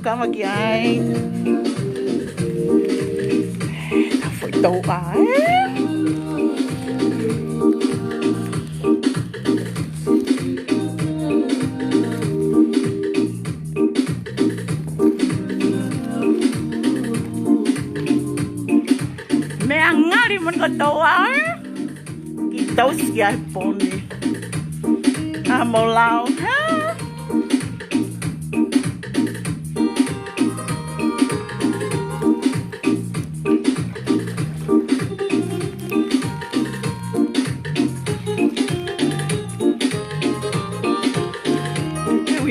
Kama kiai phải tàu ái mẹ ăn ngã đi mình còn tàu ái cái tàu xia poni màu lao ha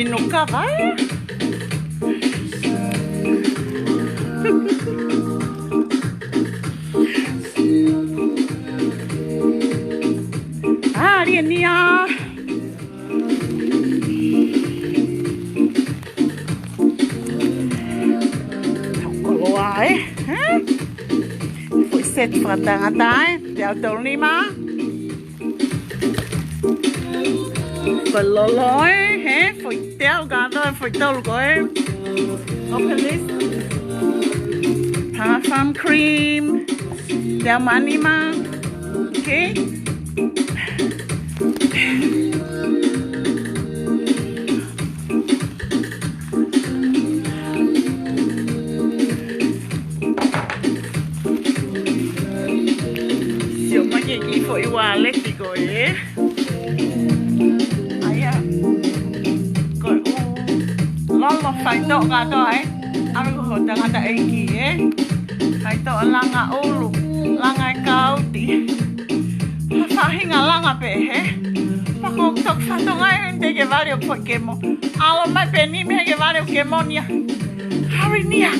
nunca vai. Ariania. LOLOA, foi set FAKATATAU, Tautefito. Còn LOLOA, phải téo cả thôi, phải tao gọi open this parfum cream téo manima, okay. Siêu mấy cái gì phải qua lấy đi gọi lo phải to cả thôi anh có hồi đang ada eki phải to langa ulu langa kau ti phải hinga langa pe phải có tok phải to ngay để cái vario Pokemon alo mai peni me cái vario Pokemon ya harinia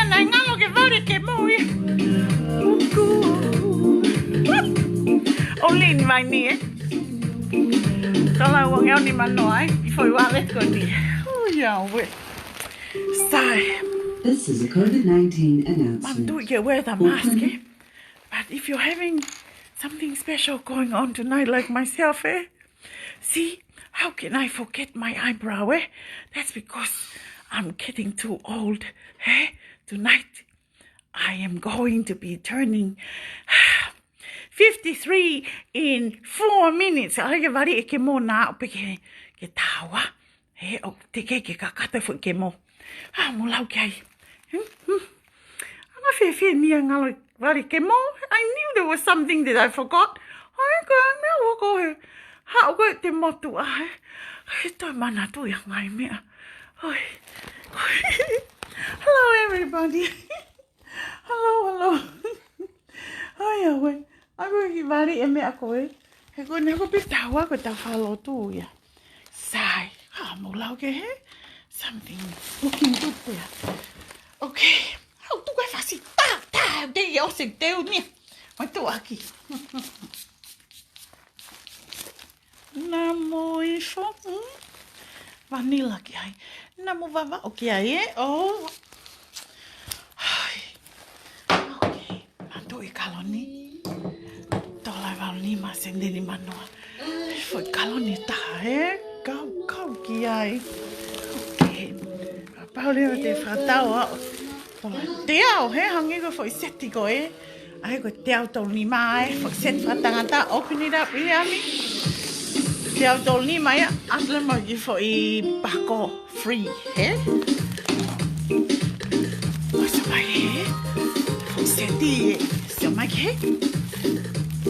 này ngalo cái vario Pokemon ya olin vai ni kalau uang yang di mana foi wallet ko ni yeah, this is a COVID-19 announcement. Do you wear the mask? But if you're having something special going on tonight, like myself, see, how can I forget my eyebrow? That's because I'm getting too old. Tonight, I am going to be turning 53 in 4 minutes. I get very KEMOU now. Get tawa. Hey, oh, take a kakata for KEMOU. I'm okay. I'm a fair near very KEMOU. I knew there was something that I forgot. I can't walk over. How good the motto I don't want to young I me. Hello, everybody. Hello. Oh, yeah, wait. I'm going to very a miracle. I'm going to go pick that work with the follow too. Yeah. Sigh. Okay, something looking good there. Okay, how do I fast it? Đây yo sẽ tiêu nè. Mấy tụ aqui. Namo I fo. Vanilla ki ai. Namo vava o ki ai Oh. Okay. Manto I kaloni. Tola valoni ma sendeni manoa. Foi kaloni ta Kau ki ai. Okay. Pauli te Fanau te ao hangi ko foi seti ko ai ko te au tol ni mai foi set tangata open it up really te au tol ni mai asle mo ki foi pako free so mai foi seti so mai ke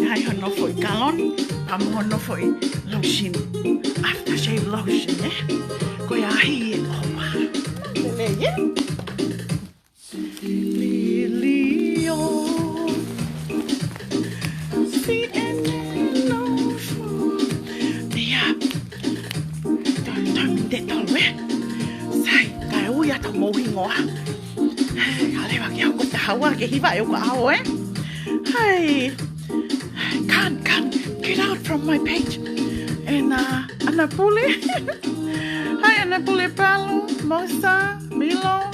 ai hono foi kalon pam hono foi lotion aftershave lotion ko ya hi Lele, Lilio, Dia, de tolwe, sai, kai uya to mo hingo. Ale wa ki ko tawa ke hiba yo ko Hey, can't get out from my page. And Anapule. Hi Anapule Palo, Mosa, Milo,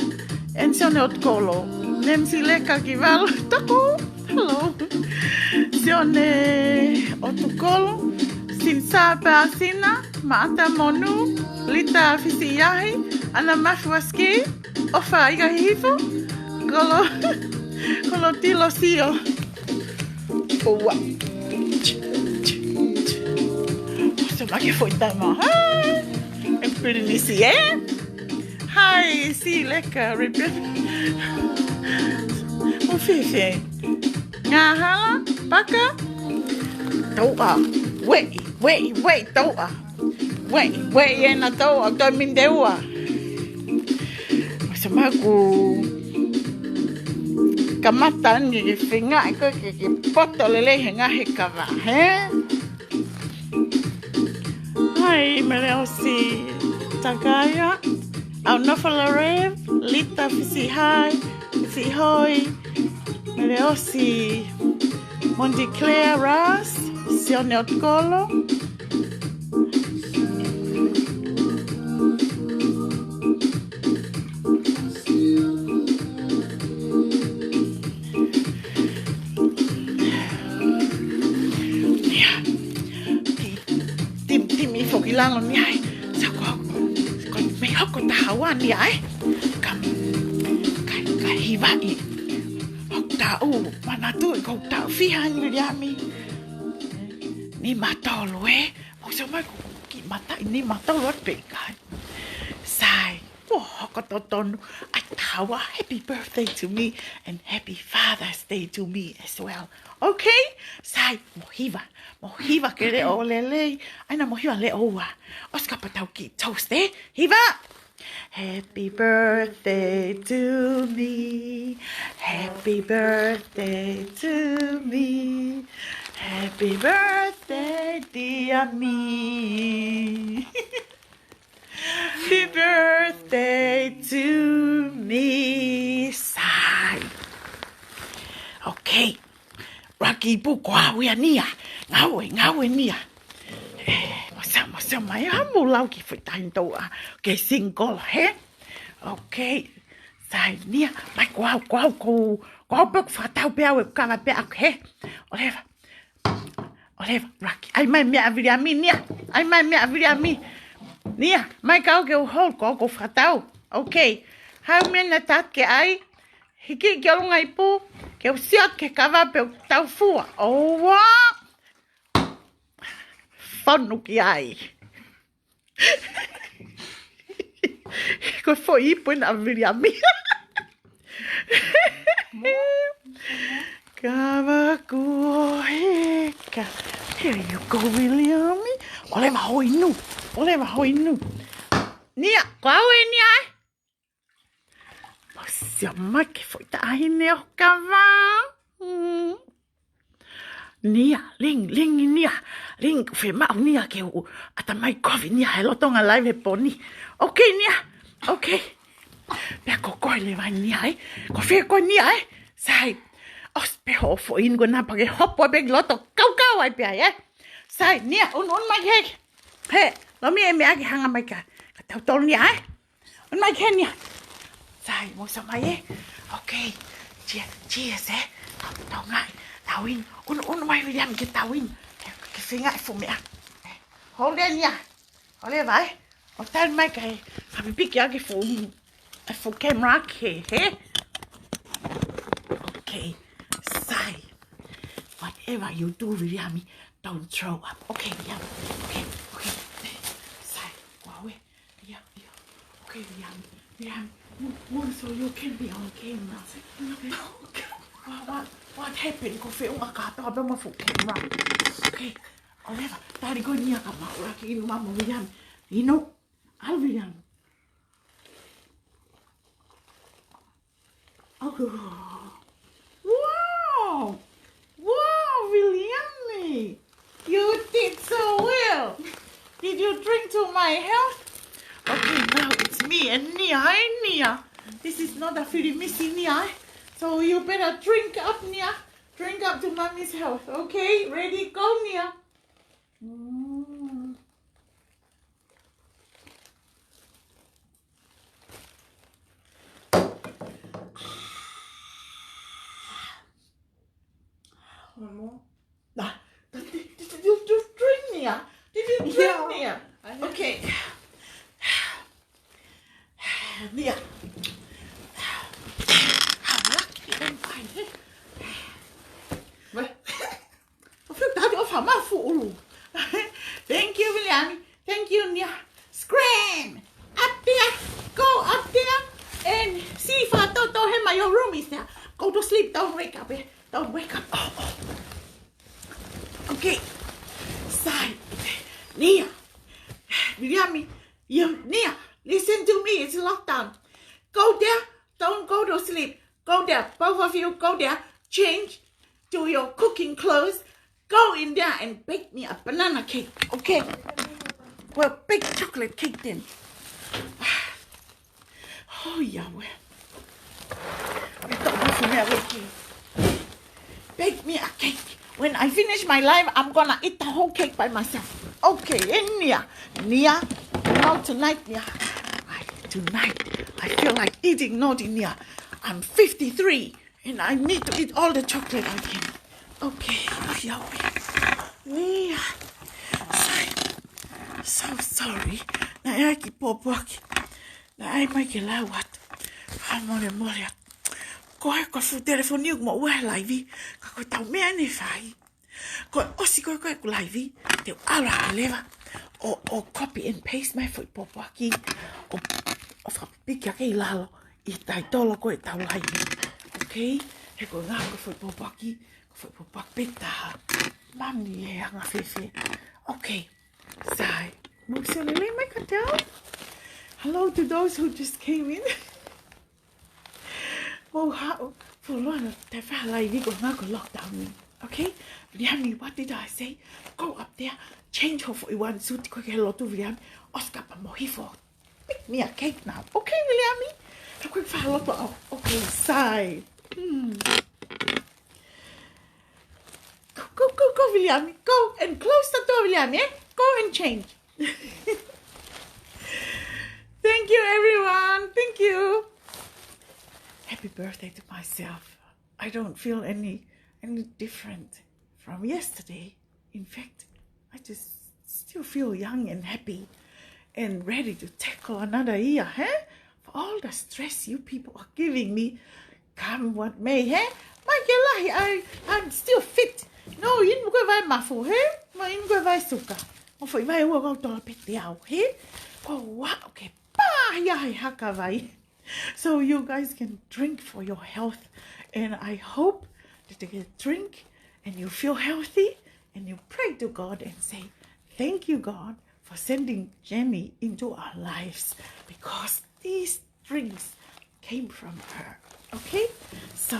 and Sione Otkolo. Nemsi Leka Kivalo, Taku, hello. Sione Otukolo, Sinsa Pasina, Mata Monu, Lita FAKASI'ISI'I, Ana Mafu Ofa IKAI, Golo Tilo Sio. Oh, so ma che foi tamo. È bellissimo, Hi, sì, lekker. Hoe vind je? Ngaha, paka. Toa. Wait, toa. Wait, na toa, to mindewa. Sama ku kamatan ni finga ko ki poto lele henga hekava, Hi, Meliosi Tagaya, Aunofalarev, Lita FAKASI'ISI'I, Meliosi Mondiclair Ras, Sione Otkolo. Lang ni ai sa ko me ko tawa ni ai kam kai hiwai tau mana tu ko tau fihan ni ami ni matolo mo so ma ko ki mata ni matolo pe kai sai ko toton tawa happy birthday to me and happy Father's Day to me as well. Okay? Sai mohiva ke le o lele. Aina mohiva le oa. Oska patau ki toast Hiva. Happy birthday to me. Happy birthday to me. Happy birthday dear me. Happy birthday to me. Sai. Okay. Raki pu kwa wia nia. Ngawe nia. Masa mai hamu lau ki fitain toa. Ke single Okay. Sai nia. Mai kwa pek fatau pia web kama pia Oleva. Raki. Ai mai mea viriami nia. Nia. Mai kau ke uhol ko fatau. Okay. Hau mena tat ke ai. Hiki ke olunga ipu. Ke usiat ke kawa pe tau fua. Owa. Whanu ki ai. Ko foi ipu na viriami. Kawa kuoheka. Here you go, Williami. Oleva hoinu. Nia, kwawe nia. Siapa que foi tahi ne o kawa? Nia, ling fe mau nia ke u atamai kofi nia hello Tonga live poni. Okay nia. Okay. Pe ko le vai nia Ko fe ko nia Sai. Os pe ho fo in go na pa ke hopo be loto kau ai pe Sai nia un mai ke. Hey, lo mi e me agi hanga mai ka tau tolu ni ai. On mai ken ni. Sai mo sa mai e. Okay. Chia se. Tau ngai. Tau in. Un mai William ki tau in. Ki finga fu me. Hold on ya. Hold on vai. O tan mai kai. Ha bi pik ya ki fu. Fu camera ke he. Okay. Sai. Whatever you do, William, don't throw up. Okay, William. Okay. Say, go away. Yeah. Okay, William. Move so you can be on camera. What happened? Ko film akata ba mo fu camera. Okay. Oliver, tadi ko niya ka maura ki mama William. You know, I'll William. Oh. Wow, William, you did so well. Did you drink to my health? Okay, now it's me and Nia. Hey, Nia. This is not a very missy Nia. So you better drink up, Nia. Drink up to mommy's health. Okay, ready? Go, Nia. Did you drink, Nia? Did you drink, Nia? Okay. Nia. How lucky am I? Mafu. Thank you, William. Thank you, Nia. Scram! Up there. Go up there. And see if I don't have my room is there. Go to sleep. Don't wake up. Don't wake up. Oh. Okay. Side. Nia. William, Nia, listen to me. It's lockdown. Go there. Don't go to sleep. Go there. Both of you go there. Change to your cooking clothes. Go in there and bake me a banana cake. Okay? Well, bake chocolate cake then. Oh, Yahweh. Bake me a cake. When I finish my life, I'm gonna eat the whole cake by myself. Okay, and Nia, now tonight, Nia. Tonight, I feel like eating naughty, Nia. I'm 53, and I need to eat all the chocolate I can. Okay, Yahweh. So sorry. Na ai ki popoaki. Na ai mai ki lawat. Mole. Koe fu telefoni mo wa live. Ka ko tau mea ne fai. Ko osi ko live. Te ala leva. O copy and paste my foot popoaki. O fa pika ke lalo. I tai tolo ko tau live. Okay? He ko nga ko foot popoaki. Football pita. Mami e anga fefe. Okay. Sai. Mukselele mai ka tell. Hello to those who just came in. Oh, how for long te fa lai vi ko nga ko lockdown. Okay? Liami, what did I say? Go up there, change her for one suit ko ke lotu Liam. Oscar pa mo hifo. Make me a cake now. Okay, Liami? Ka quick fa lotu. Okay, sai. Go, William. Go and close the door, William. Yeah? Go and change. Thank you, everyone. Thank you. Happy birthday to myself. I don't feel any different from yesterday. In fact, I just still feel young and happy and ready to tackle another year, huh? For all the stress you people are giving me, come what may, huh? I'm still fit. No, you go vai Mafu, hey? You go vai suka. O foi vai o go to pitiao, hey? Oh, wow, okay. Pa ya haka vai. So you guys can drink for your health, and I hope that you can drink and you feel healthy and you pray to God and say, thank you, God, for sending Jamie into our lives, because these drinks came from her. Okay? So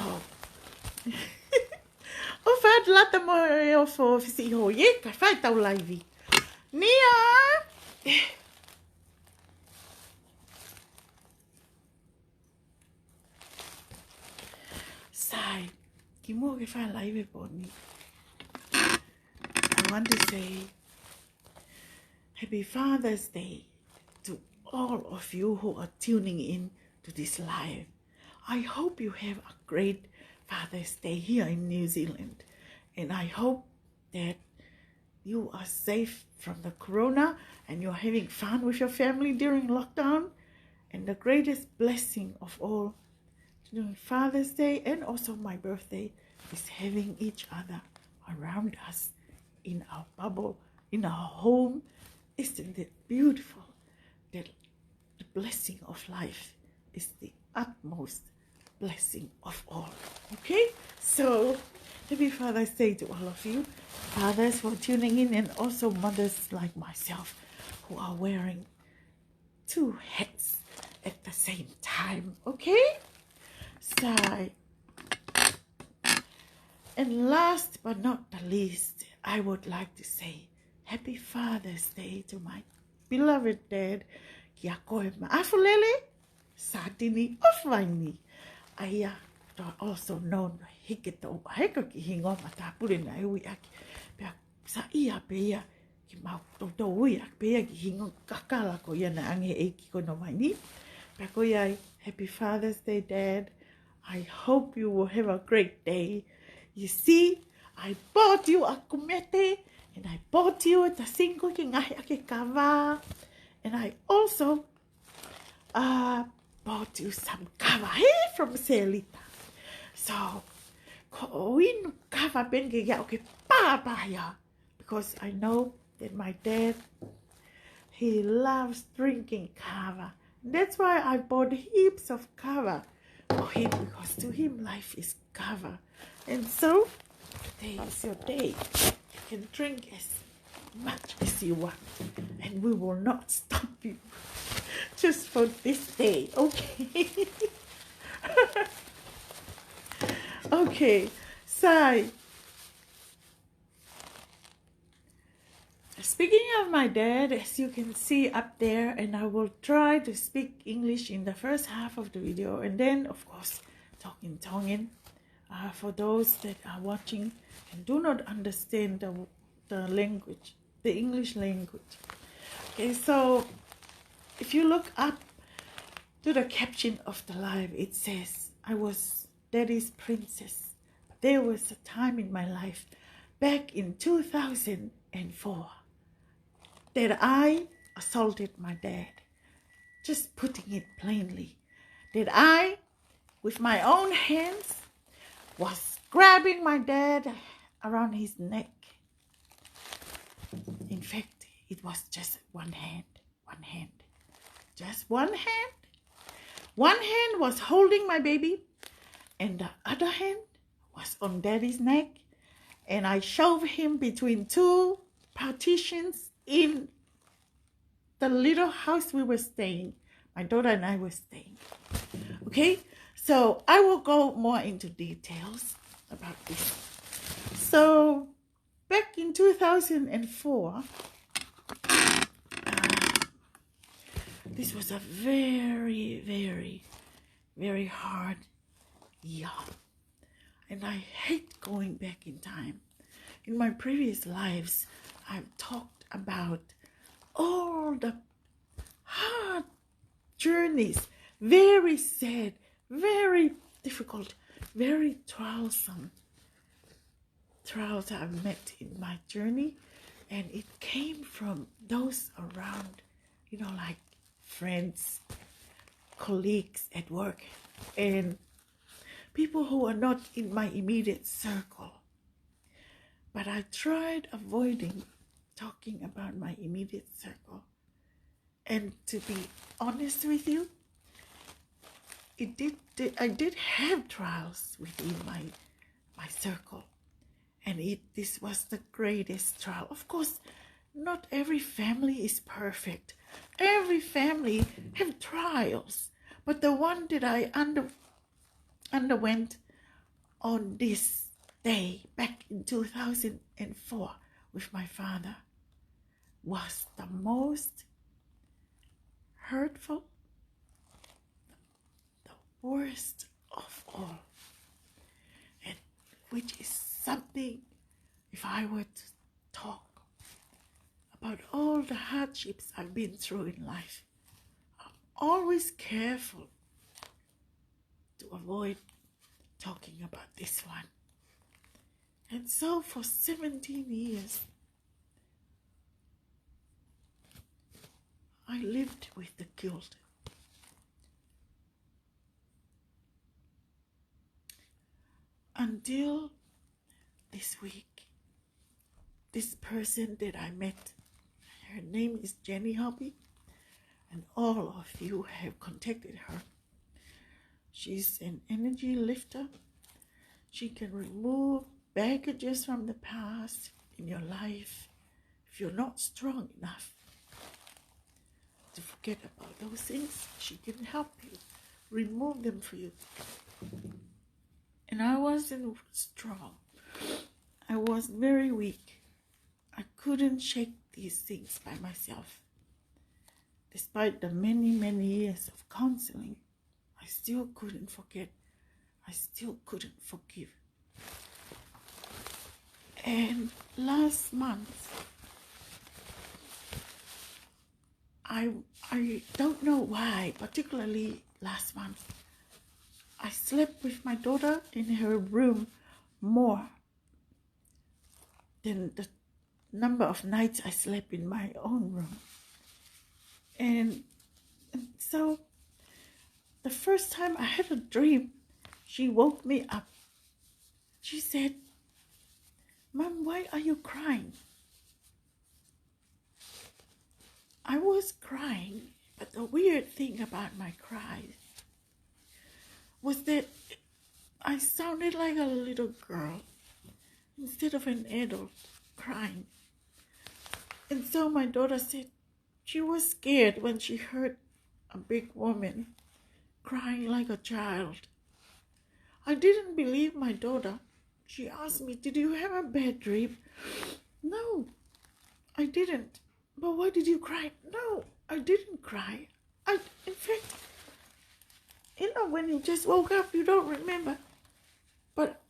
o fat lata mo o fo fisi ho ye ka fai tau live. Nia. Sai, ki mo ke fai live poni. I want to say Happy Father's Day to all of you who are tuning in to this live. I hope you have a great Father's Day here in New Zealand. And I hope that you are safe from the corona and you're having fun with your family during lockdown. And the greatest blessing of all during Father's Day and also my birthday is having each other around us in our bubble, in our home. Isn't it beautiful that the blessing of life is the utmost blessing of all? Okay, so happy Father's Day to all of you fathers for tuning in, and also mothers like myself who are wearing two hats at the same time. Okay, sigh. And last but not the least, I would like to say happy Father's Day to my beloved dad. Kia koe Mafu lele, satini of vaini. Aya, also known hiketo heka ki hingo matapure na ui aki. Pea sa ia pea ki mau toto ui aki pea ki hingo kakala ko ia na ange eiki ko no vaini. Pea ko iai, happy Father's Day, Dad. I hope you will have a great day. You see, I bought you a kumete, and I bought you the single ki ngahi ake kawa, and I also bought you some kawa from Selita. So, ko inu kawa ben ke ya oke papaya, because I know that my dad, he loves drinking kava. That's why I bought heaps of kava for him, because to him life is kava. And so today is your day. You can drink as much as you want, and we will not stop you just for this day. Okay. Okay, Sai. Speaking of my dad, as you can see up there, and I will try to speak English in the first half of the video, and then of course talk in Tongan for those that are watching and do not understand the language, the English language. Okay, so if you look up to the caption of the live, it says, I was Daddy's princess. There was a time in my life back in 2004 that I assaulted my dad. Just putting it plainly, that I, with my own hands, was grabbing my dad around his neck. In fact, it was just one hand, just one hand. One hand was holding my baby, and the other hand was on Daddy's neck, and I shoved him between two partitions in the little house we were staying. My daughter and I were staying. Okay, so I will go more into details about this. So back in 2004, this was a very, very, very hard year. And I hate going back in time. In my previous lives, I've talked about all the hard journeys, very sad, very difficult, very trialsome trials I've met in my journey. And it came from those around, you know, like friends, colleagues at work, and people who are not in my immediate circle. But I tried avoiding talking about my immediate circle. And to be honest with you, I did have trials within my circle. And this was the greatest trial. Of course, not every family is perfect. Every family have trials. But the one that I underwent on this day back in 2004 with my father was the most hurtful, the worst of all, and which is something, if I were to talk about all the hardships I've been through in life. I'm always careful to avoid talking about this one. And so for 17 years, I lived with the guilt. Until this week, this person that I met, her name is Jenny Hobby, and all of you have contacted her. She's an energy lifter. She can remove baggages from the past in your life if you're not strong enough to forget about those things. She can help you remove them for you. And I wasn't strong. I was very weak. I couldn't shake these things by myself. Despite the many, many years of counseling, I still couldn't forget. I still couldn't forgive. And last month, I don't know why, particularly last month, I slept with my daughter in her room more than the number of nights I slept in my own room. And so the first time I had a dream, she woke me up. She said, "Mom, why are you crying?" I was crying, but the weird thing about my cries was that I sounded like a little girl instead of an adult crying. And so my daughter said she was scared when she heard a big woman crying like a child. I didn't believe my daughter. She asked me, "Did you have a bad dream?" "No, I didn't." "But why did you cry?" "No, I didn't cry. In fact, when you just woke up, you don't remember. But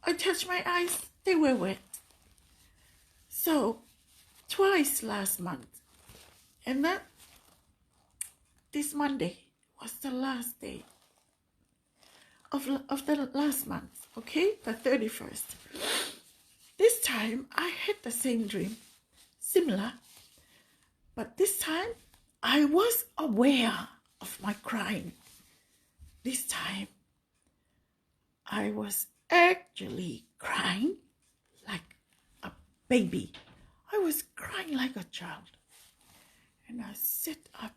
I touched my eyes, they were wet." So, twice last month. And this Monday was the last day of the last month, okay? The 31st. This time, I had the same dream, similar. But this time, I was aware of my crying. This time, I was actually crying like a baby. I was crying like a child. And I sat up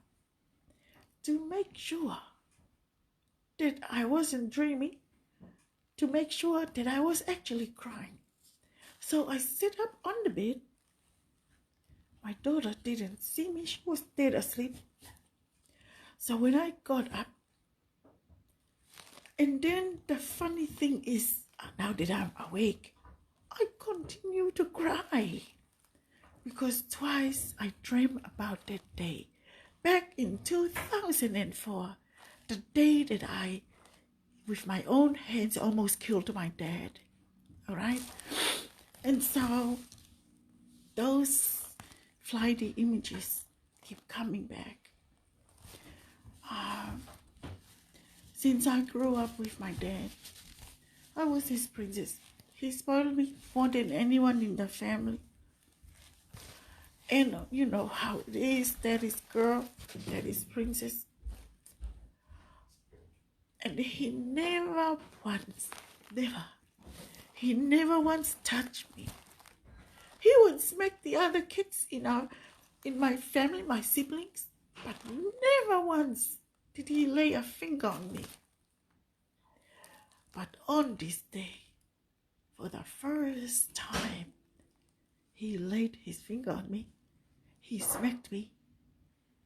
to make sure that I wasn't dreaming, to make sure that I was actually crying. So I sat up on the bed. My daughter didn't see me. She was dead asleep. So when I got up, and then the funny thing is, now that I'm awake, I continue to cry. Because twice I dreamed about that day. Back in 2004, the day that I, with my own hands, almost killed my dad. All right? And so those flighty images keep coming back. Since I grew up with my dad, I was his princess. He spoiled me more than anyone in the family. And you know how it is, daddy's girl, daddy's princess. And he never once touched me. He would smack the other kids in my family, my siblings, but never once did he lay a finger on me. But on this day, for the first time, he laid his finger on me. He smacked me,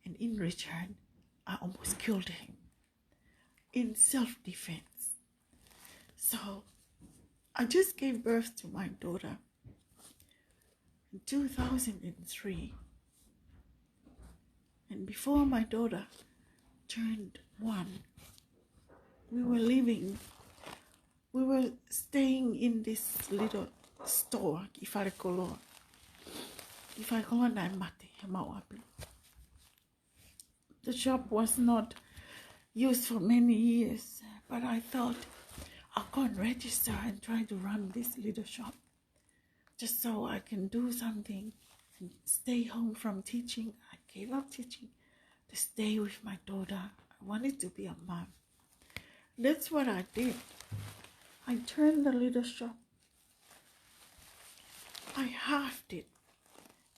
and in return, I almost killed him in self-defense. So I just gave birth to my daughter in 2003. And before my daughter turned 1, we were staying in this little store, Ifarekolo. if I call mati mau api. The shop was not used for many years, but I thought I'll go and register and try to run this little shop just so I can do something and stay home from teaching. I gave up teaching to stay with my daughter. I wanted to be a mom. That's what I did. I turned the little shop. I halved it.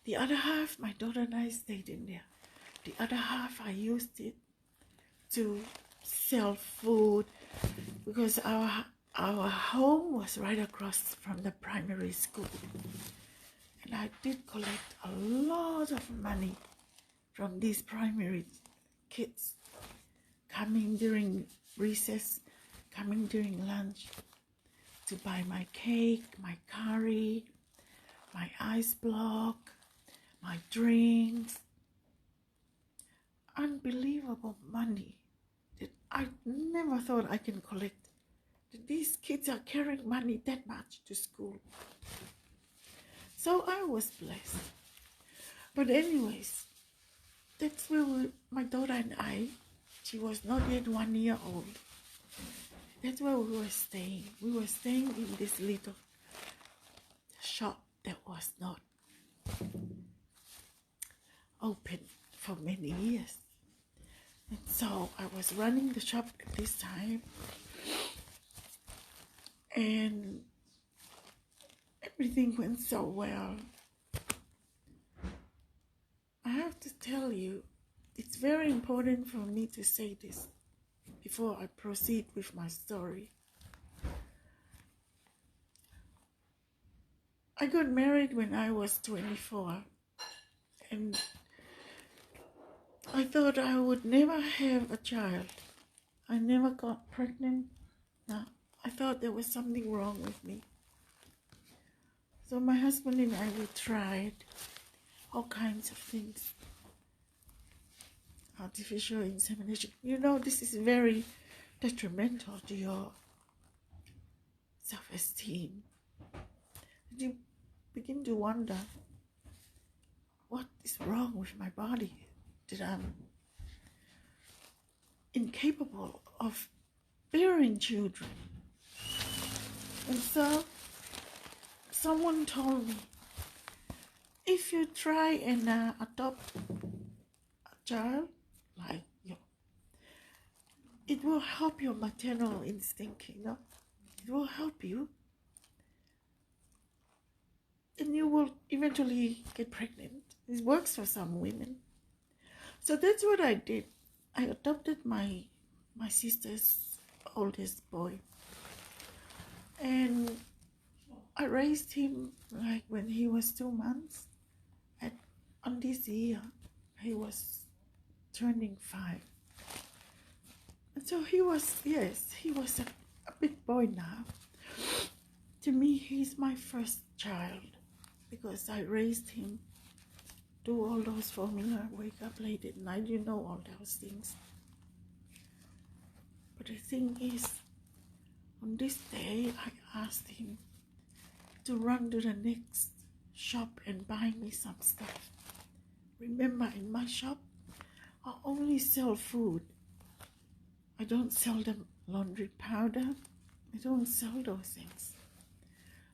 The other half, my daughter and I stayed in there. The other half, I used it to sell food because our home was right across from the primary school. And I did collect a lot of money from these primary kids coming during recess, coming during lunch to buy my cake, my curry, my ice block, my drinks. Unbelievable money that I never thought I can collect. These kids are carrying money that much to school. So I was blessed. But anyways, that's where my daughter and I, she was not yet 1 year old. That's where we were staying. We were staying in this little shop that was not open for many years. And so I was running the shop at this time, and everything went so well. I have to tell you, it's very important for me to say this before I proceed with my story. I got married when I was 24, and I thought I would never have a child. I never got pregnant. No, I thought there was something wrong with me. So my husband and I, we tried all kinds of things. Artificial insemination. You know, this is very detrimental to your self-esteem. You begin to wonder, what is wrong with my body? That I'm incapable of bearing children. And so someone told me, if you try and adopt a child like you, it will help your maternal instinct, you know. It will help you, and you will eventually get pregnant. It works for some women. So that's what I did. I adopted my sister's oldest boy, and I raised him like when he was 2 months. On this year, he was turning 5. And so he was, yes, he was a big boy now. To me, he's my first child because I raised him, do all those formula, wake up late at night, you know, all those things. But the thing is, on this day, I asked him to run to the next shop and buy me some stuff. Remember, in my shop, I only sell food. I don't sell them laundry powder. I don't sell those things.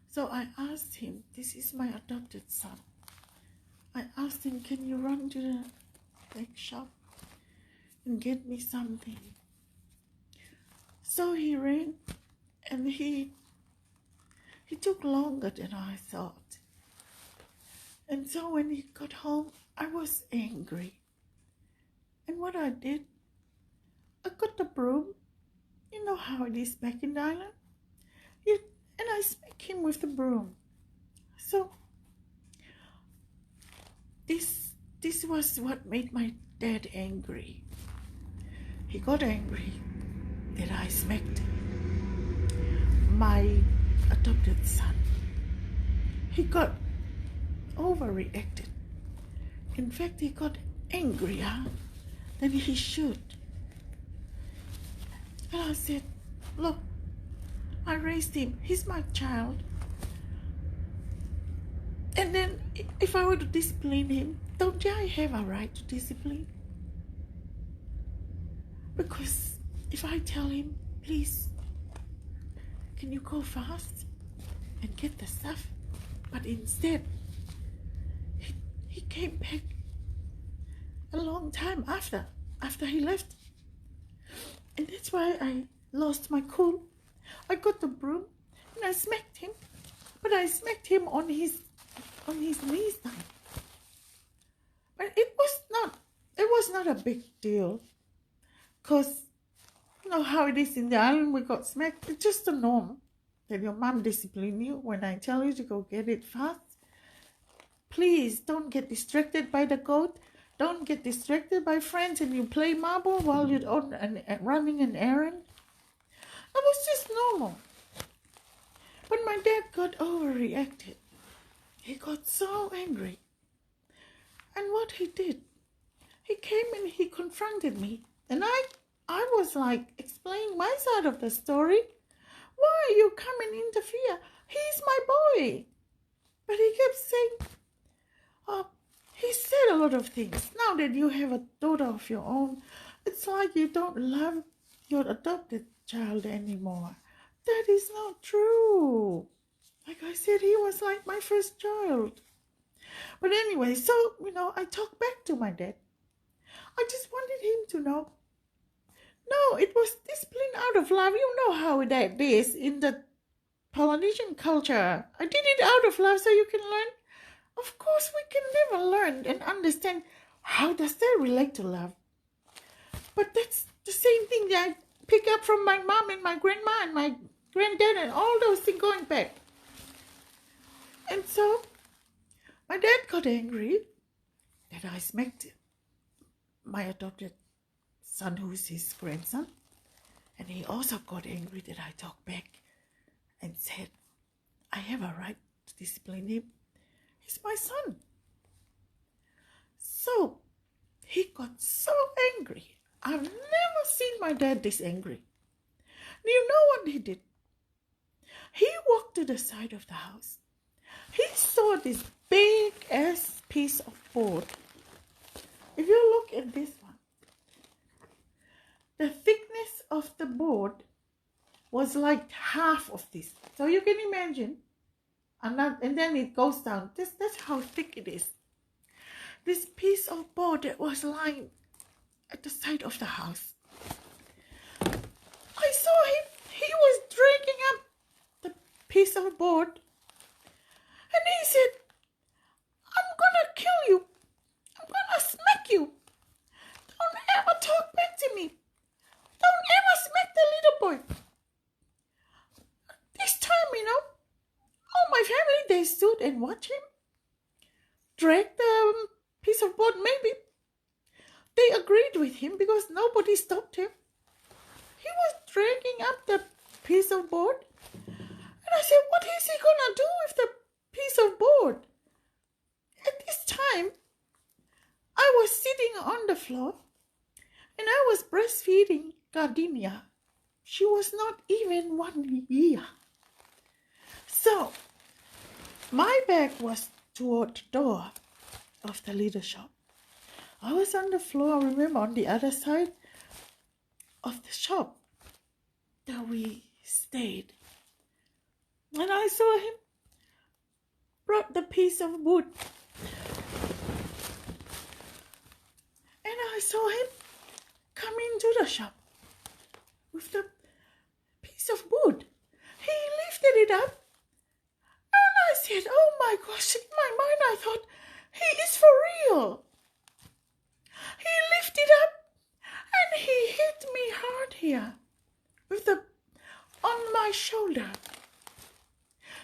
So I asked him, this is my adopted son. I asked him, can you run to the next shop and get me something? So he ran, and he took longer than I thought. And so when he got home, I was angry. And what I did, I got the broom. You know how it is back in the island? And I smacked him with the broom. So this was what made my dad angry. He got angry that I smacked my adopted son. He got overreacted. In fact, he got angrier than he should. And I said, look, I raised him. He's my child. And then if I were to discipline him, don't I have a right to discipline? Because if I tell him, please, can you go fast and get the stuff? But instead, he came back a long time after he left. And that's why I lost my cool. I got the broom and I smacked him. But I smacked him on his knees now. But it was not a big deal. Because you know how it is in the island, we got smacked. It's just a norm that your mom discipline you when I tell you to go get it fast. Please don't get distracted by the goat. Don't get distracted by friends and you play marble while you're on running an errand. That was just normal. But my dad got overreacted. He got so angry. And what he did, he came and he confronted me. And I was like explaining my side of the story. Why are you coming and interfere? He's my boy. But he kept saying, he said a lot of things. Now that you have a daughter of your own, it's like you don't love your adopted child anymore. That is not true. Like I said, he was like my first child. But anyway, so, I talked back to my dad. I just wanted him to know, no, it was discipline out of love. You know how that is in the Polynesian culture. I did it out of love so you can learn. Of course, we can never learn and understand how does that relate to love. But that's the same thing that I pick up from my mom and my grandma and my granddad and all those things going back. And so, my dad got angry that I smacked my adopted son, who's his grandson. And he also got angry that I talked back and said, I have a right to discipline him. He's my son. So, he got so angry. I've never seen my dad this angry. Do you know what he did? He walked to the side of the house. He saw this big ass piece of board. If you look at this one, the thickness of the board was like half of this. So you can imagine, and then it goes down. That's how thick it is. This piece of board that was lying at the side of the house. I saw him. He was dragging up the piece of board. And he said, I'm gonna kill you. I'm gonna smack you. Don't ever talk back to me. Don't ever smack the little boy. This time, all my family, they stood and watched him drag the piece of board. Maybe they agreed with him because nobody stopped him. He was dragging up the piece of board. And I said, what is he gonna do with the piece of board? At this time, I was sitting on the floor and I was breastfeeding Gardenia. She was not even 1 year. So, my back was toward the door of the little shop. I was on the floor, remember, on the other side of the shop that we stayed. And I saw him brought the piece of wood. And I saw him come into the shop with the piece of wood. He lifted it up. And I said, oh my gosh, in my mind I thought, he is for real. He lifted up and he hit me hard here on my shoulder.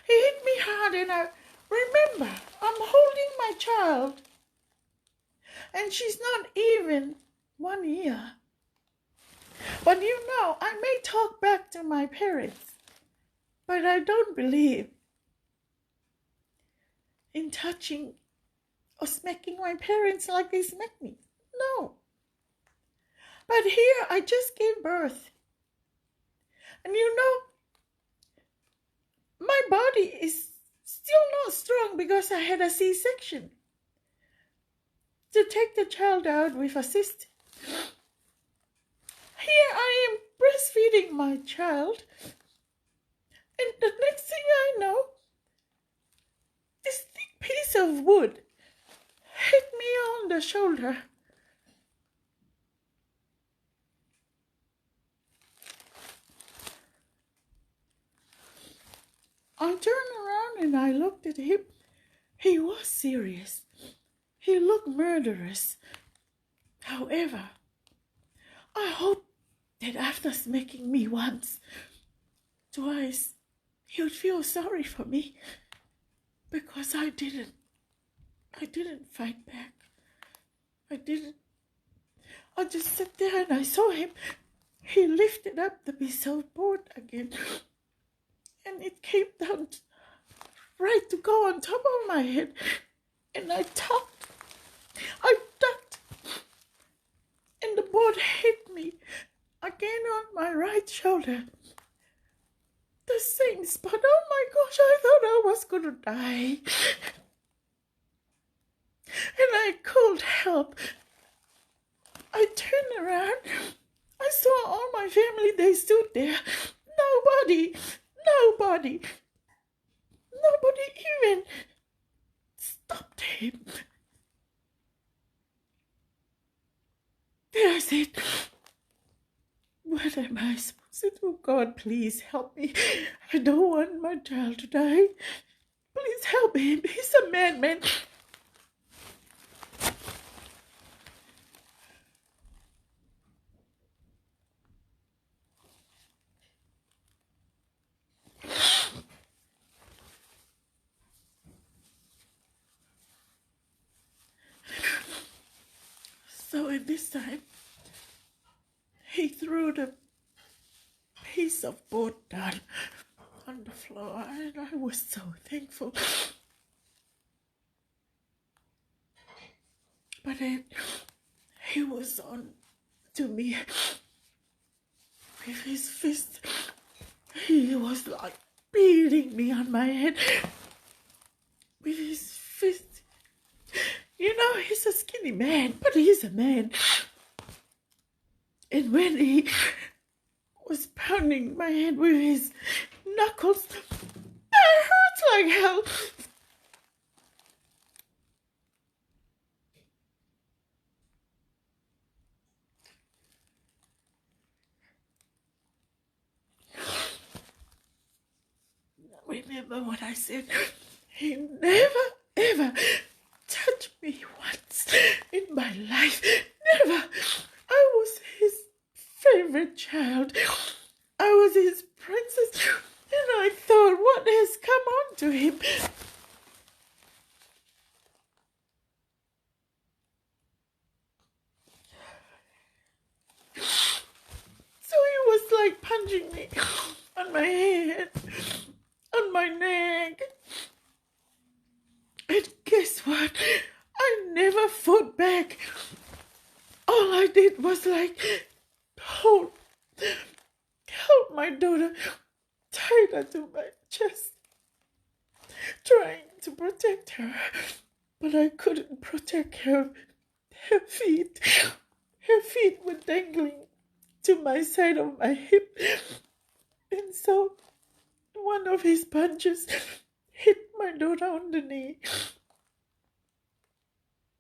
He hit me hard and I remember I'm holding my child and she's not even 1 year. But I may talk back to my parents, but I don't believe in touching or smacking my parents like they smacked me. No. But here I just gave birth. And my body is still not strong because because I had a C-section to take the child out with a cyst. Here I am breastfeeding my child, and the next thing I know, this thick piece of wood hit me on the shoulder. I turned around and I looked at him. He was serious. He looked murderous. However, I hope that after smacking me once, twice, he would feel sorry for me, because I didn't fight back. I didn't. I just sat there and I saw him. He lifted up the piece of board again, and it came down right to go on top of my head, and I ducked, and the board hit me again on my right shoulder. The same spot. Oh my gosh, I thought I was gonna die. And I called help. I turned around. I saw all my family. They stood there. Nobody even stopped him. Then I said, what am I supposed to do? God, please help me. I don't want my child to die. Please help him. He's a madman. So at this time, he threw the piece of board down on the floor, and I was so thankful. But then he was on to me with his fist. He was like beating me on my head with his fist. You know, he's a skinny man, but he's a man. And when he was pounding my head with his knuckles, that hurts like hell. Remember what I said? He never, ever touched me once in my life. Never. I was his favorite child. I was his princess. And I thought, what has come on to him? So he was like punching me on my head, on my neck. And guess what? I never fought back. All I did was like hold my daughter tighter to my chest, trying to protect her, but I couldn't protect her feet. Her feet were dangling to my side of my hip, and so one of his punches hit my daughter on the knee.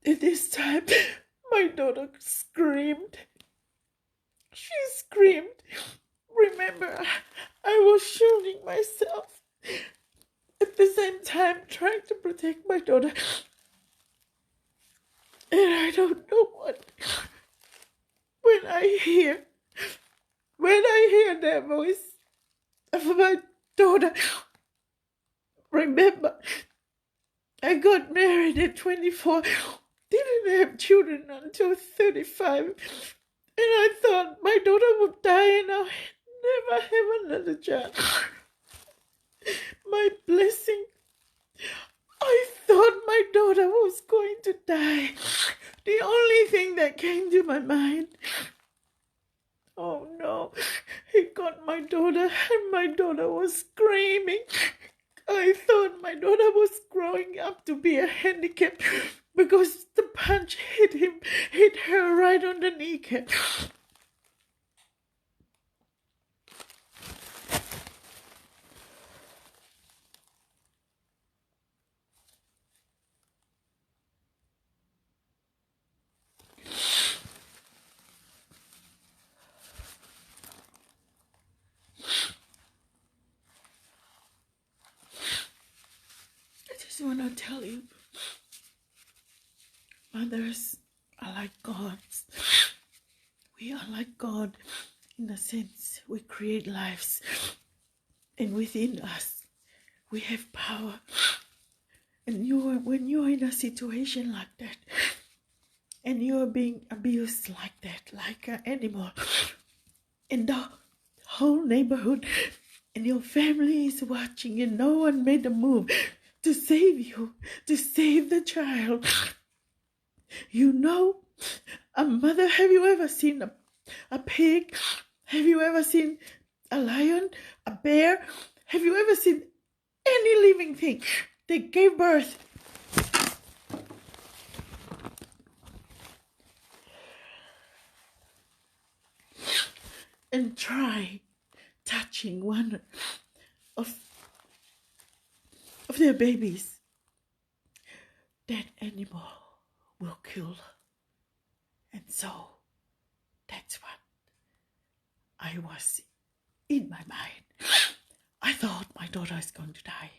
And this time, my daughter screamed. She screamed. Remember, I was shielding myself, at the same time trying to protect my daughter. And I don't know what. When I hear that voice of my daughter, remember, I got married at 24, didn't have children until 35, and I thought my daughter would die and I'll never have another child. My blessing. I thought my daughter was going to die. The only thing that came to my mind. Oh no, he got my daughter and my daughter was screaming. I thought my daughter was growing up to be a handicap because the punch hit her right on the kneecap. I just want to tell you, mothers are like gods. We are like God in a sense. We create lives, and within us, we have power. And when you're in a situation like that, and you're being abused like that, like an animal, and the whole neighborhood and your family is watching, and no one made a move to save you, to save the child. You know, a mother, have you ever seen a pig? Have you ever seen a lion, a bear? Have you ever seen any living thing that gave birth? And try touching one of their babies. That animal will kill. And so that's what I was in my mind. I thought my daughter is going to die.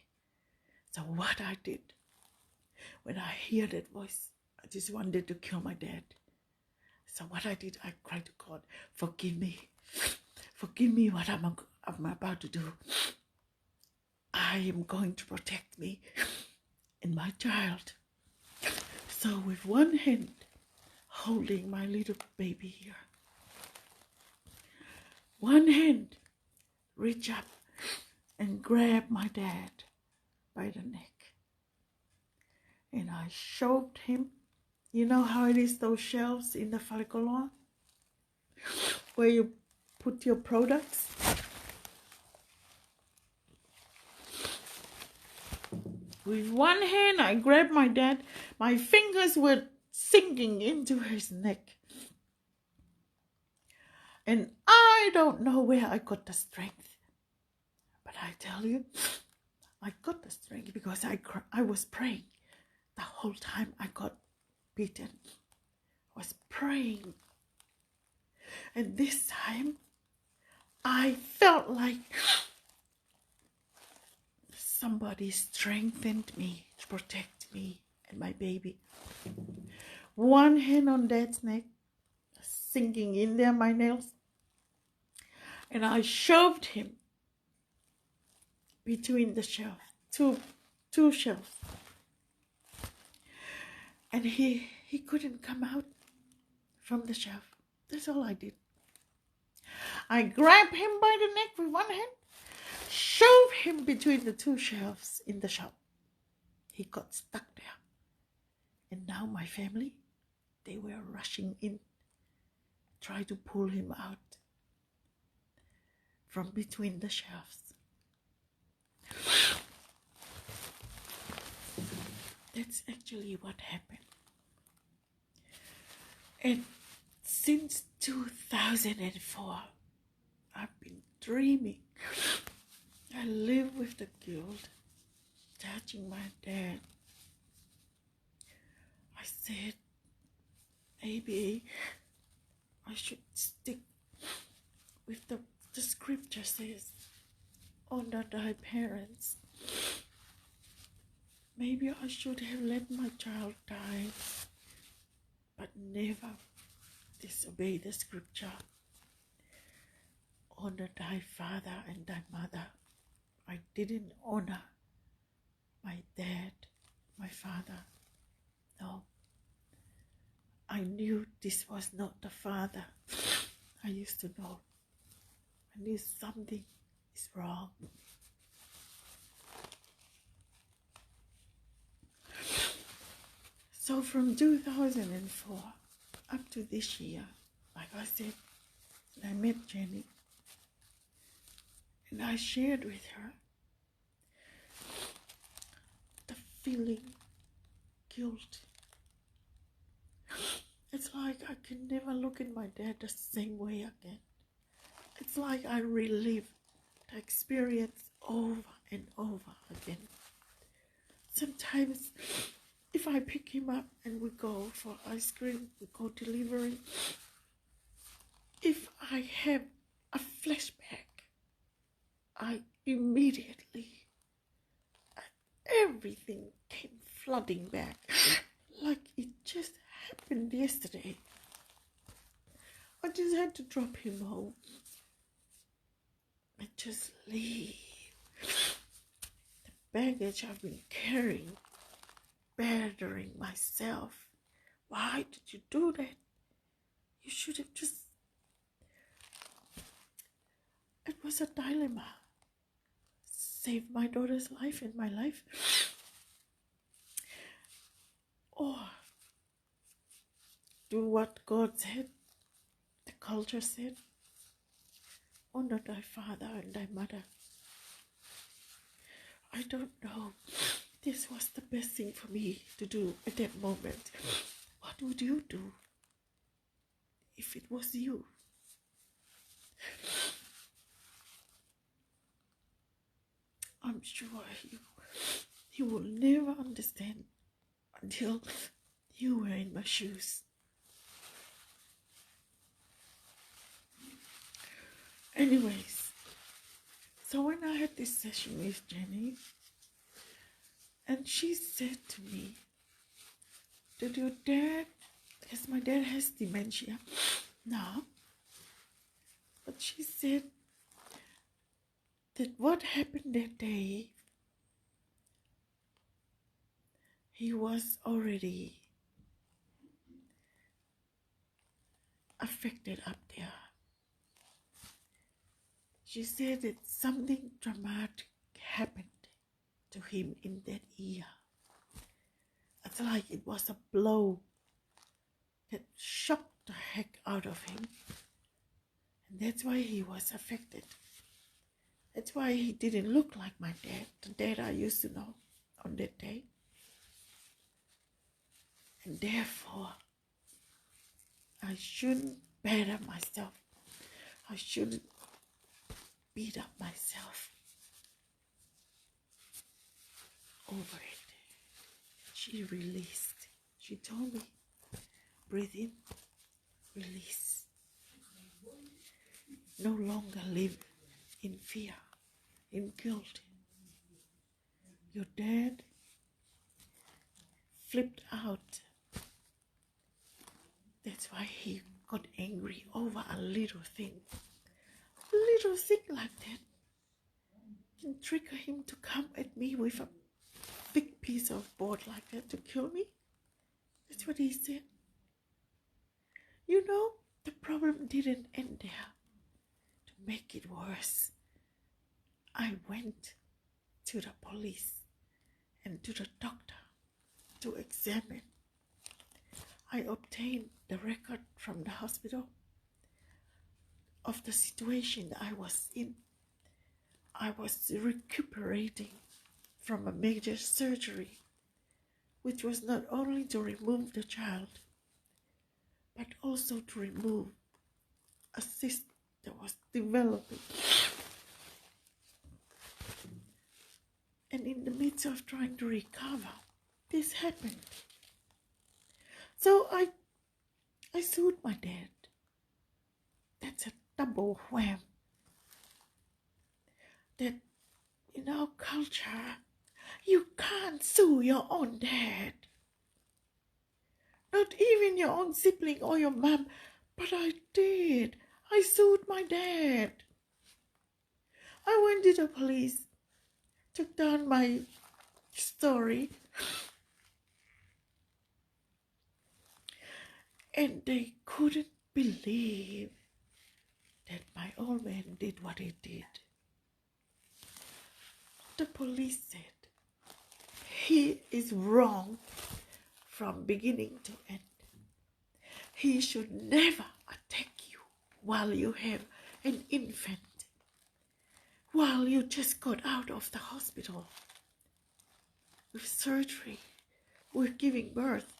So what I did, when I hear that voice, I just wanted to kill my dad. So what I did, I cried to God, forgive me. Forgive me what I'm about to do. I am going to protect me and my child. So with one hand, holding my little baby here, one hand, reach up and grab my dad by the neck. And I shoved him. You know how it is, those shelves in the FAKALAHI, where you put your products? With one hand, I grabbed my dad. My fingers were sinking into his neck. And I don't know where I got the strength. But I tell you, I got the strength because I was praying. The whole time I got beaten, I was praying. And this time, I felt like somebody strengthened me to protect me and my baby. One hand on Dad's neck, sinking in there, my nails. And I shoved him between the shelves, two shelves. And he couldn't come out from the shelf. That's all I did. I grabbed him by the neck with one hand, shoved him between the two shelves in the shop. He got stuck there. And now my family, they were rushing in, try to pull him out from between the shelves. That's actually what happened. And since 2004, I've been dreaming. I live with the guilt, touching my dad. I said, maybe I should stick with the scripture says, honor thy parents. Maybe I should have let my child die, but never disobey the scripture. Honor thy father and thy mother. I didn't honor my dad, my father. No. I knew this was not the father. I used to know. I knew something is wrong. So from 2004 up to this year, like I said, I met Jenny and I shared with her the feeling guilt. It's like I can never look at my dad the same way again. It's like I relive the experience over and over again. Sometimes if I pick him up and we go for ice cream, we go delivery, if I have a flashback, I immediately, everything came flooding back like it just happened yesterday. I just had to drop him home and just leave the baggage I've been carrying, bothering myself. Why did you do that? You should have just... It was a dilemma. Save my daughter's life and my life, or do what God said, the culture said, honor thy father and thy mother. I don't know. This was the best thing for me to do at that moment. What would you do if it was you? I'm sure you will never understand until you were in my shoes. Anyways, so when I had this session with Jenny, and she said to me, did your dad, because my dad has dementia now, but she said that what happened that day, he was already affected up there. She said that something dramatic happened to him in that year. It's like it was a blow that shocked the heck out of him. And that's why he was affected. That's why he didn't look like my dad, the dad I used to know on that day. And therefore, I shouldn't batter myself. I shouldn't beat up myself over it. She released. She told me, breathe in, release. No longer live in fear, in guilt. Your dad flipped out. That's why he got angry over a little thing. A little thing like that can trigger him to come at me with a big piece of board like that to kill me. That's what he said. You know, the problem didn't end there. To make it worse, I went to the police and to the doctor to examine. I obtained the record from the hospital of the situation I was in. I was recuperating from a major surgery, which was not only to remove the child, but also to remove a cyst that was developing. And in the midst of trying to recover, this happened. So I sued my dad. That's a double wham. That in our culture, you can't sue your own dad. Not even your own sibling or your mom. But I did. I sued my dad. I went to the police, took down my story, and they couldn't believe that my old man did what he did. The police said he is wrong from beginning to end. He should never attack you while you have an infant, while you just got out of the hospital. with surgery, with giving birth.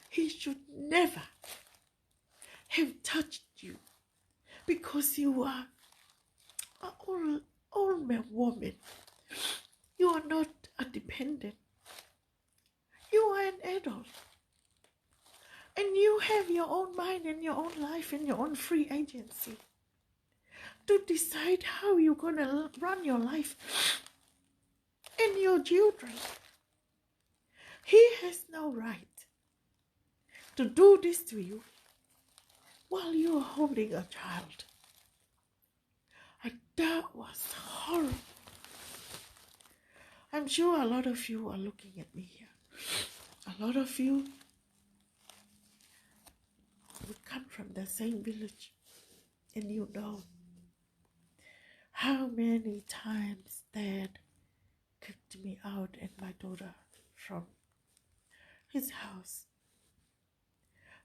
He should never have touched you because you are an old man woman. You are not a dependent. You are an adult. And you have your own mind and your own life and your own free agency to decide how you're going to run your life and your children. He has no right to do this to you while you are holding a child. And that was horrible. I'm sure a lot of you are looking at me here. A lot of you would come from the same village, and you know how many times Dad kicked me out and my daughter from his house.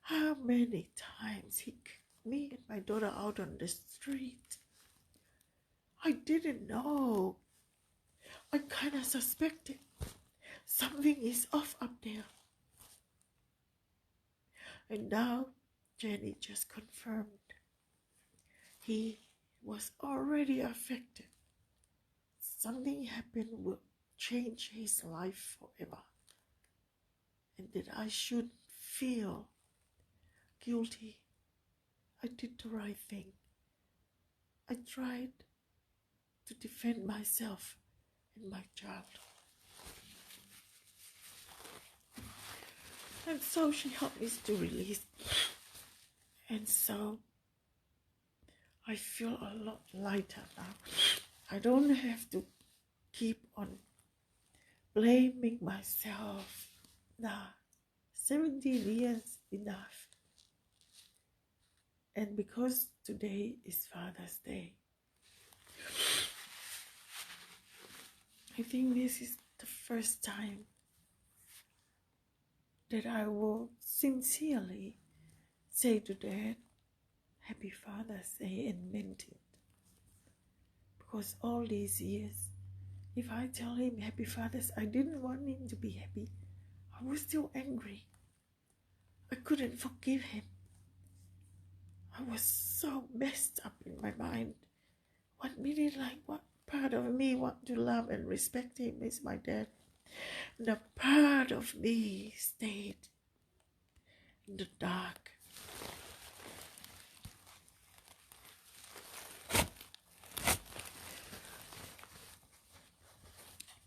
How many times he kicked me and my daughter out on the street. I didn't know. I kind of suspected something is off up there. And now Jenny just confirmed he was already affected. Something happened will change his life forever. And that I should feel guilty. I did the right thing. I tried to defend myself and my child. And so she helped me to release. And so I feel a lot lighter now. I don't have to keep on blaming myself. Nah, 17 years enough. And because today is Father's Day, I think this is the first time that I will sincerely say to Dad, Happy Father's Day, and meant it. Because all these years, if I tell him Happy Father's, I didn't want him to be happy. I was still angry. I couldn't forgive him. I was so messed up in my mind. One minute, like, what part of me want to love and respect him is my dad. And the part of me stayed in the dark.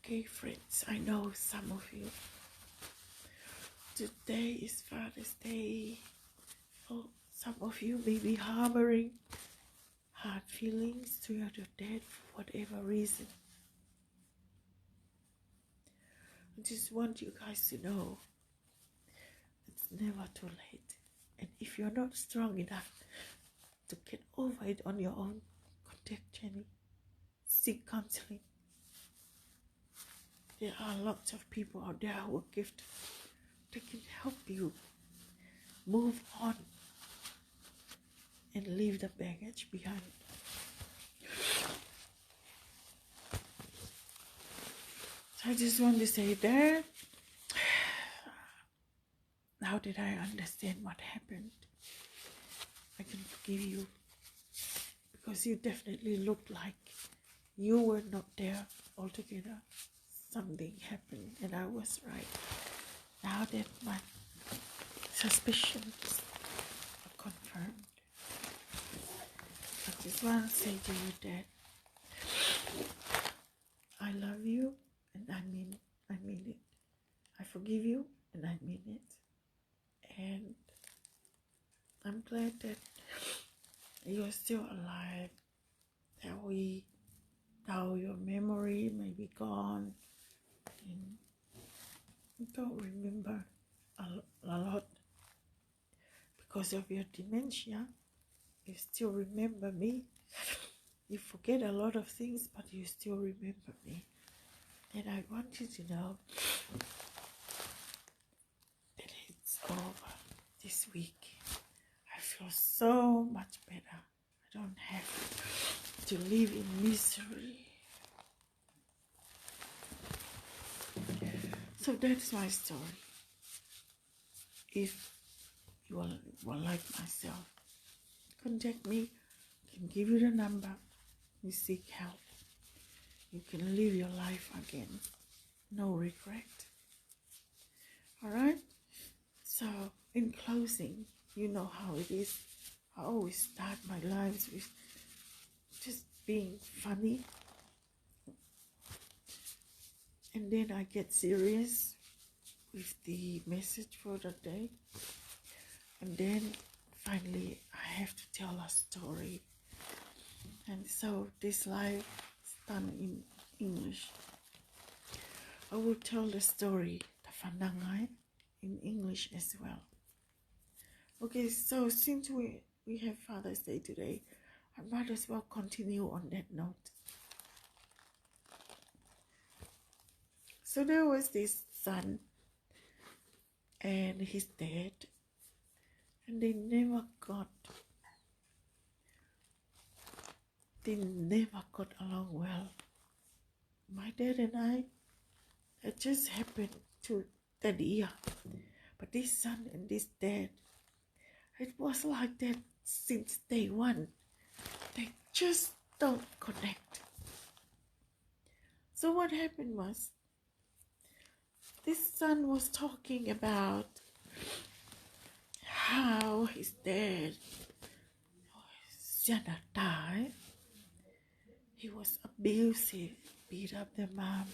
Okay, friends, I know some of you. Today is Father's Day. Oh, some of you may be harboring hard feelings toward your dad for whatever reason. I just want you guys to know it's never too late. And if you're not strong enough to get over it on your own, contact Jenny. Seek counseling. There are lots of people out there who are gifted. They can help you move on and leave the baggage behind. So I just want to say that now that I understand what happened, I can forgive you, because you definitely looked like you were not there altogether. Something happened and I was right. Now that my suspicions are confirmed, I just want to say to you that I love you and I mean it. I forgive you and I mean it. And I'm glad that you're still alive. That now your memory may be gone and you don't remember a lot because of your dementia. You still remember me. You forget a lot of things, but you still remember me. And I want you to know that it's over this week. I feel so much better. I don't have to live in misery. So that's my story. If you are like myself, contact me. I can give you the number. You seek help. You can live your life again. No regret. Alright? So, in closing, you know how it is. I always start my lives with just being funny. And then I get serious with the message for the day. And then finally I have to tell a story. And so this live is done in English. I will tell the story, the Fanau, in English as well. Okay, so since we have Father's Day today, I might as well continue on that note. So there was this son and his dad, and they never got along well. My dad and I, it just happened to that year. But this son and this dad, it was like that since day one. They just don't connect. So what happened was, this son was talking about how his dad died. He was abusive, beat up the mom,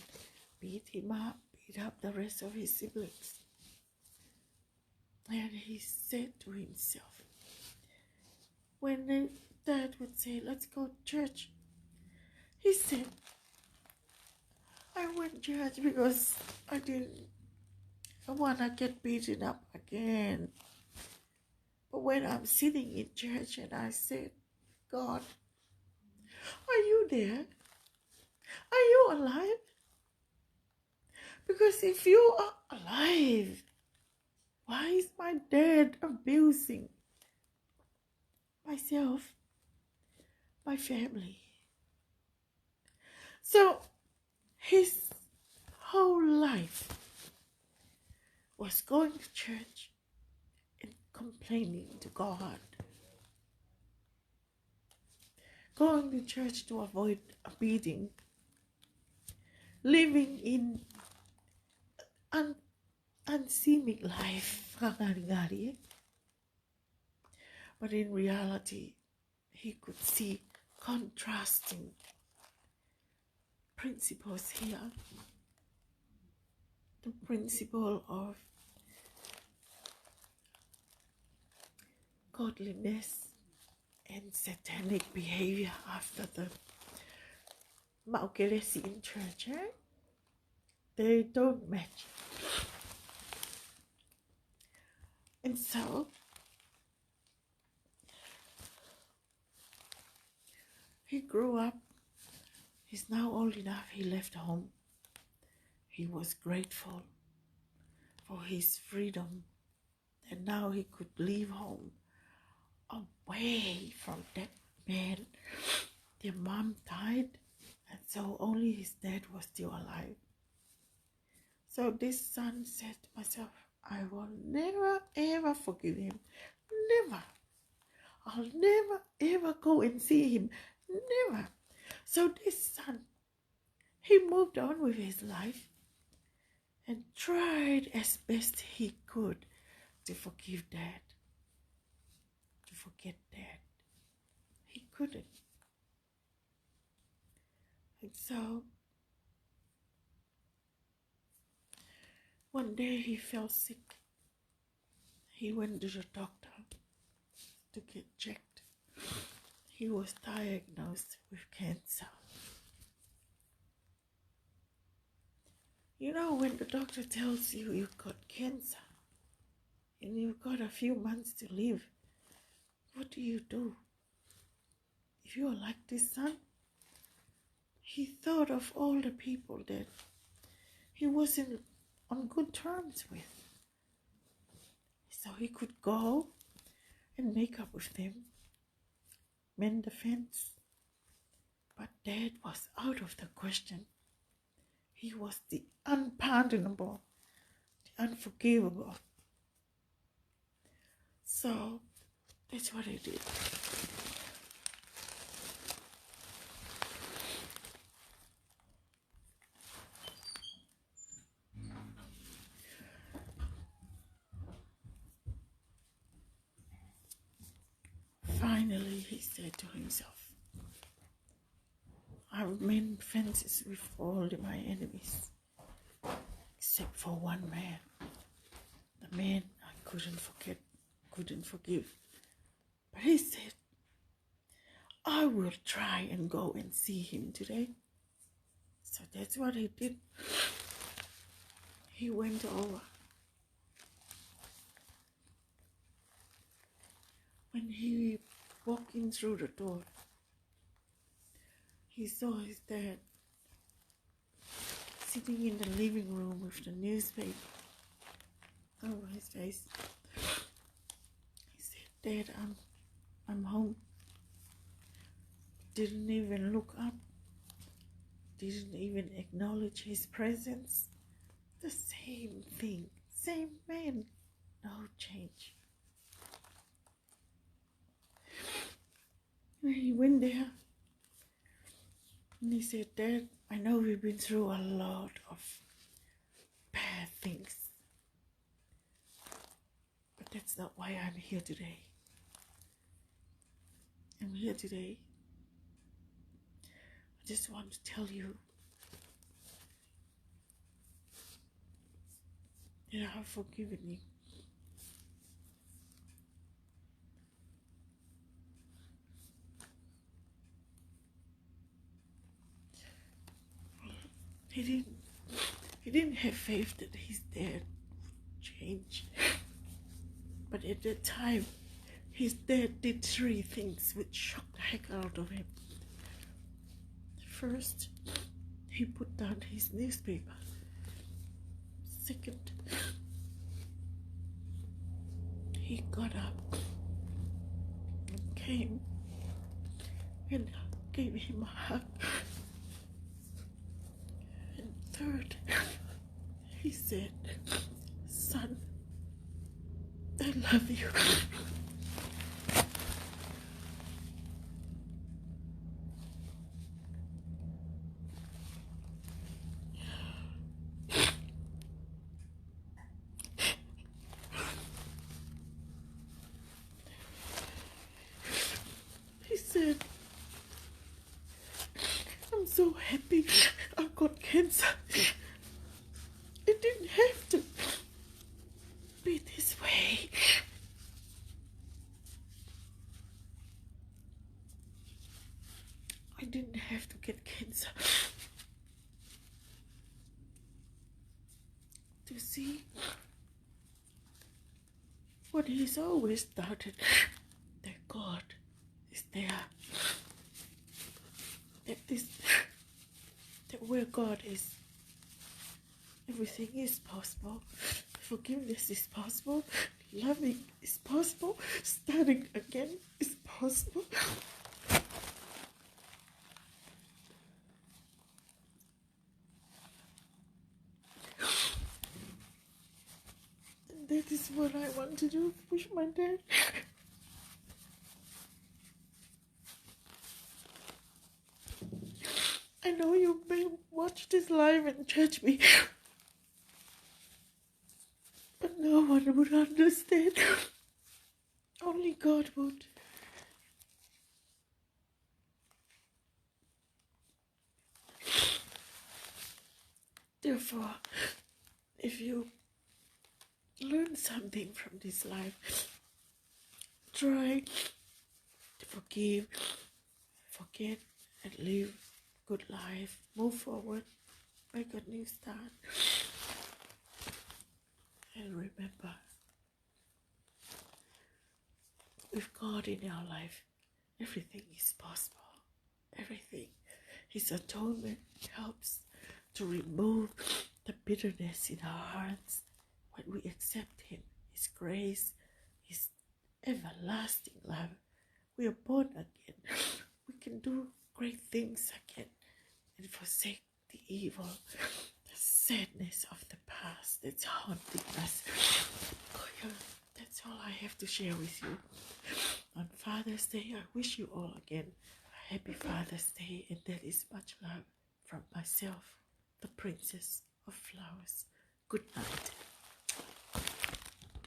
beat him up, beat up the rest of his siblings. And he said to himself, when the dad would say, let's go to church, he said, I went to church because I want to get beaten up again. But when I'm sitting in church and I said, God, are you there? Are you alive? Because if you are alive, why is my dad abusing myself, my family? So his whole life was going to church and complaining to God. Going to church to avoid a beating. Living in unseeming life. But in reality, he could see contrasting principles here. The principle of godliness and satanic behavior after the Maukelesi in church. They don't match. And so he grew up. He's now old enough. He left home. He was grateful for his freedom, and now he could leave home away from that man. Their mom died, and so only his dad was still alive. So this son said to myself, I will never ever forgive him. Never. I'll never ever go and see him. Never. So this son, he moved on with his life and tried as best he could to forgive Dad, to forget Dad. He couldn't. And so one day he fell sick. He went to the doctor to get checked. He was diagnosed with cancer. You know, when the doctor tells you you've got cancer and you've got a few months to live, what do? If you are like this son, he thought of all the people that he wasn't on good terms with. So he could go and make up with them, mend the fence. But Dad was out of the question. He was the unpardonable unforgivable. So that's what I did. Finally, he said to himself, I made fences with all my enemies, except for one man. The man I couldn't forgive. But he said, I will try and go and see him today. So that's what he did. He went over. When he walked in through the door, he saw his dad sitting in the living room with the newspaper over his face. He said, Dad, I'm home. Didn't even look up. Didn't even acknowledge his presence. The same thing, same man, no change. And he went there and he said, Dad, I know we've been through a lot of bad things, but that's not why I'm here today. I'm here today. I just want to tell you that I have forgiven you. He didn't have faith that his dad would change. But at that time, his dad did 3 things which shocked the heck out of him. First, he put down his newspaper. Second, he got up and came and gave him a hug. And third, he said, Son, I love you. He said, I'm so happy I got cancer. It didn't have to be this way. I didn't have to get cancer to see what he's always doubted, that God is there. That where God is, everything is possible. Forgiveness is possible. Loving is possible. Starting again is possible. And that is what I want to do with my dad. I know you may watch this live and judge me, but no one would understand. Only God would. Therefore, if you learn something from this life, try to forgive, forget, and live a good life. Move forward, make a new start. And remember, with God in our life, everything is possible. Everything. His atonement helps to remove the bitterness in our hearts when we accept Him, His grace, His everlasting love. We are born again. We can do great things again and forsake the evil, the sadness of the past. past that's haunting us. That's all I have to share with you. On Father's Day, I wish you all again a happy Father's Day, and that is much love from myself, the Princess of Flowers. Good night.